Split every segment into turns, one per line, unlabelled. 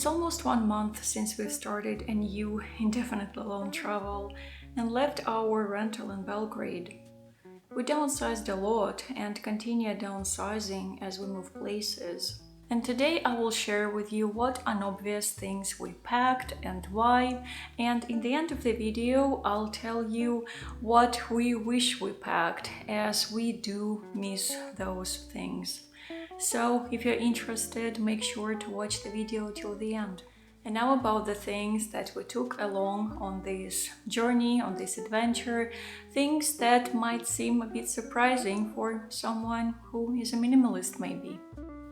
It's almost 1 month since we've started a new indefinitely long travel and left our rental in Belgrade. We downsized a lot and continue downsizing as we move places. And today I will share with you what unobvious things we packed and why, and in the end of the video I'll tell you what we wish we packed, as we do miss those things. So if you're interested, make sure to watch the video till the end. And now about the things that we took along on this journey, on this adventure, things that might seem a bit surprising for someone who is a minimalist maybe.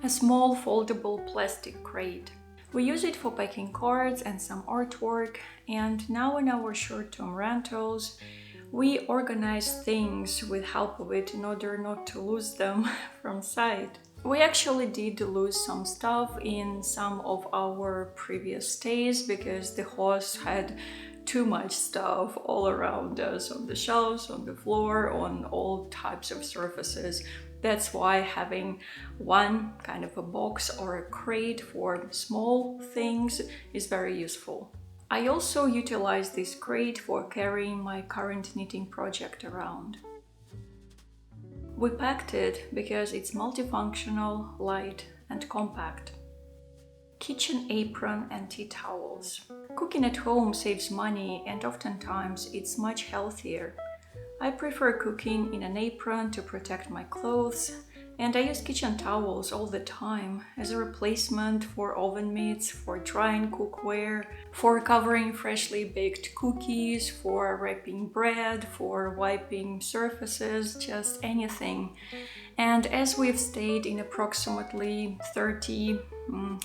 A small foldable plastic crate. We use it for packing cards and some artwork, and now in our short-term rentals, we organize things with help of it in order not to lose them from sight. We actually did lose some stuff in some of our previous stays because the host had too much stuff all around us, on the shelves, on the floor, on all types of surfaces. That's why having one kind of a box or a crate for small things is very useful. I also utilize this crate for carrying my current knitting project around. We packed it because it's multifunctional, light and compact. Kitchen apron and tea towels. Cooking at home saves money and oftentimes it's much healthier. I prefer cooking in an apron to protect my clothes, and I use kitchen towels all the time as a replacement for oven mitts, for drying cookware, for covering freshly baked cookies, for wrapping bread, for wiping surfaces, just anything. And as we've stayed in approximately 30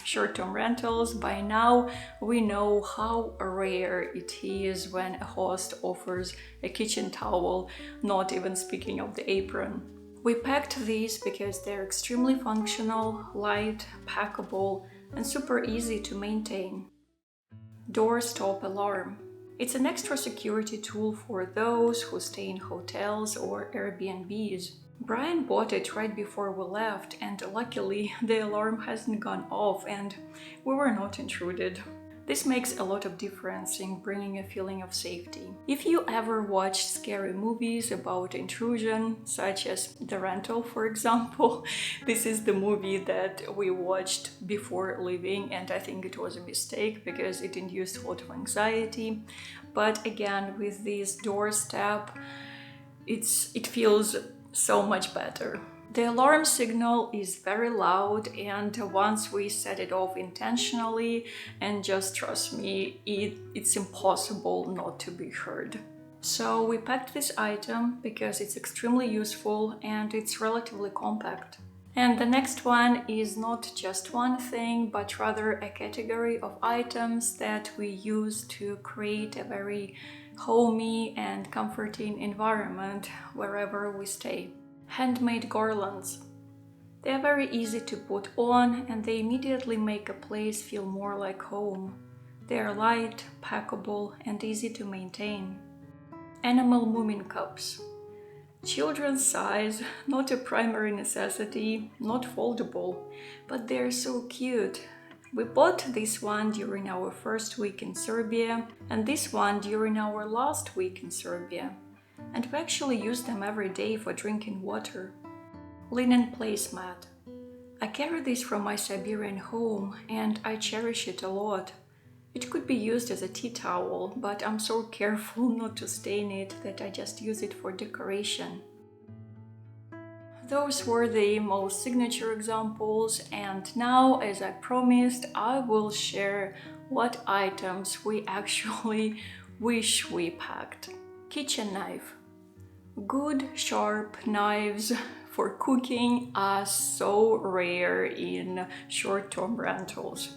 short-term rentals, by now we know how rare it is when a host offers a kitchen towel, not even speaking of the apron. We packed these because they're extremely functional, light, packable, and super easy to maintain. Door stop alarm. It's an extra security tool for those who stay in hotels or Airbnbs. Brian bought it right before we left, and luckily the alarm hasn't gone off and we were not intruded. This makes a lot of difference in bringing a feeling of safety. If you ever watched scary movies about intrusion, such as The Rental, for example, this is the movie that we watched before leaving, and I think it was a mistake because it induced a lot of anxiety. But again, with this doorstep, it feels so much better. The alarm signal is very loud, and once we set it off intentionally, and just trust me, it's impossible not to be heard. So we packed this item because it's extremely useful and it's relatively compact. And the next one is not just one thing, but rather a category of items that we use to create a very homey and comforting environment wherever we stay. Handmade garlands. They are very easy to put on and they immediately make a place feel more like home. They are light, packable and easy to maintain. Enamel mumin cups. Children's size, not a primary necessity, not foldable, but they're so cute. We bought this one during our first week in Serbia and this one during our last week in Serbia. And we actually use them every day for drinking water. Linen placemat. I carry this from my Siberian home and I cherish it a lot. It could be used as a tea towel, but I'm so careful not to stain it that I just use it for decoration. Those were the most signature examples, and now, as I promised, I will share what items we actually wish we packed. Kitchen knife. Good sharp knives for cooking are so rare in short-term rentals.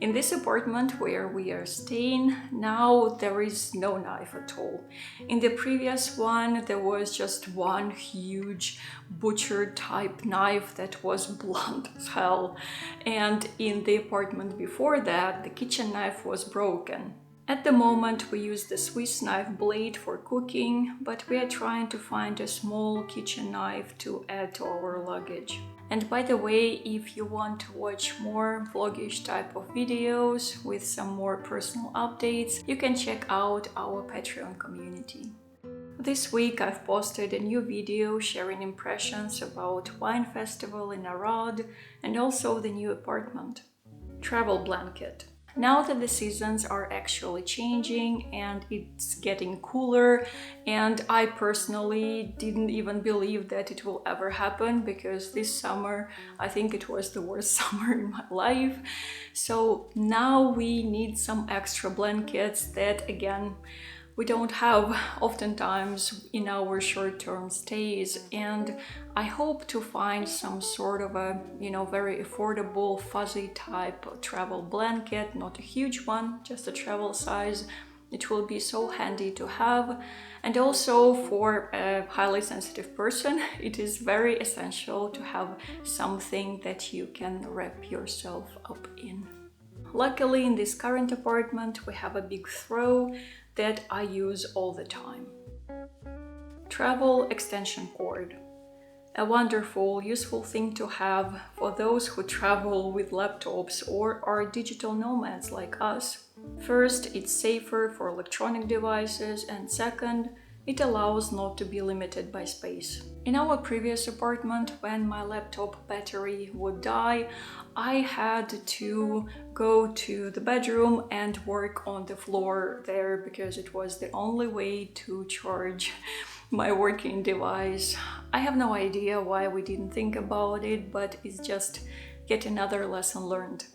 In this apartment where we are staying now, there is no knife at all. In the previous one, there was just one huge butcher type knife that was blunt as hell. And in the apartment before that, the kitchen knife was broken. At the moment we use the Swiss knife blade for cooking, but we are trying to find a small kitchen knife to add to our luggage. And by the way, if you want to watch more vlogish type of videos with some more personal updates, you can check out our Patreon community. This week I've posted a new video sharing impressions about Wine Festival in Arad and also the new apartment. Travel blanket. Now that the seasons are actually changing and it's getting cooler, and I personally didn't even believe that it will ever happen, because this summer I think it was the worst summer in my life. So now we need some extra blankets that, again, we don't have oftentimes in our short-term stays, and I hope to find some sort of a, very affordable fuzzy type travel blanket, not a huge one, just a travel size. It will be so handy to have. And also for a highly sensitive person, it is very essential to have something that you can wrap yourself up in. Luckily, in this current apartment, we have a big throw that I use all the time. Travel extension cord. A wonderful, useful thing to have for those who travel with laptops or are digital nomads like us. First, it's safer for electronic devices, and second, it allows not to be limited by space. In our previous apartment, when my laptop battery would die, I had to go to the bedroom and work on the floor there because it was the only way to charge my working device. I have no idea why we didn't think about it, but it's just yet another lesson learned.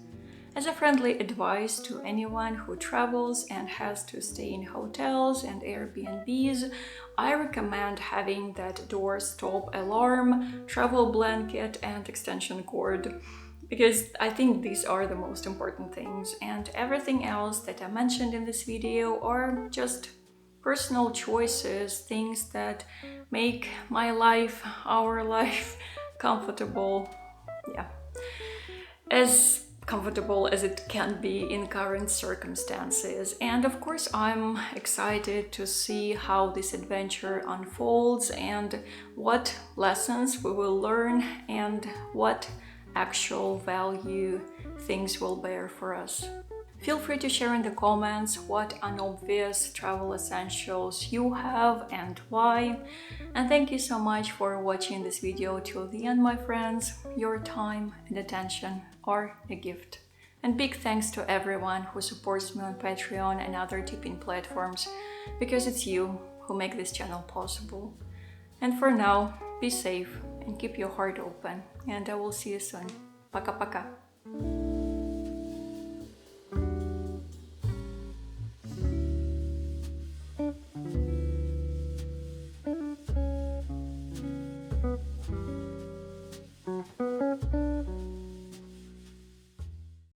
As a friendly advice to anyone who travels and has to stay in hotels and Airbnbs, I recommend having that door-stop alarm, travel blanket, and extension cord, because I think these are the most important things, and everything else that I mentioned in this video are just personal choices, things that make my life, our life, comfortable. Yeah. As comfortable as it can be in current circumstances. And of course, I'm excited to see how this adventure unfolds and what lessons we will learn and what actual value things will bear for us. Feel free to share in the comments what unobvious travel essentials you have and why. And thank you so much for watching this video till the end, my friends. Your time and attention are a gift. And big thanks to everyone who supports me on Patreon and other tipping platforms, because it's you who make this channel possible. And for now, be safe and keep your heart open. And I will see you soon. Пока-пока.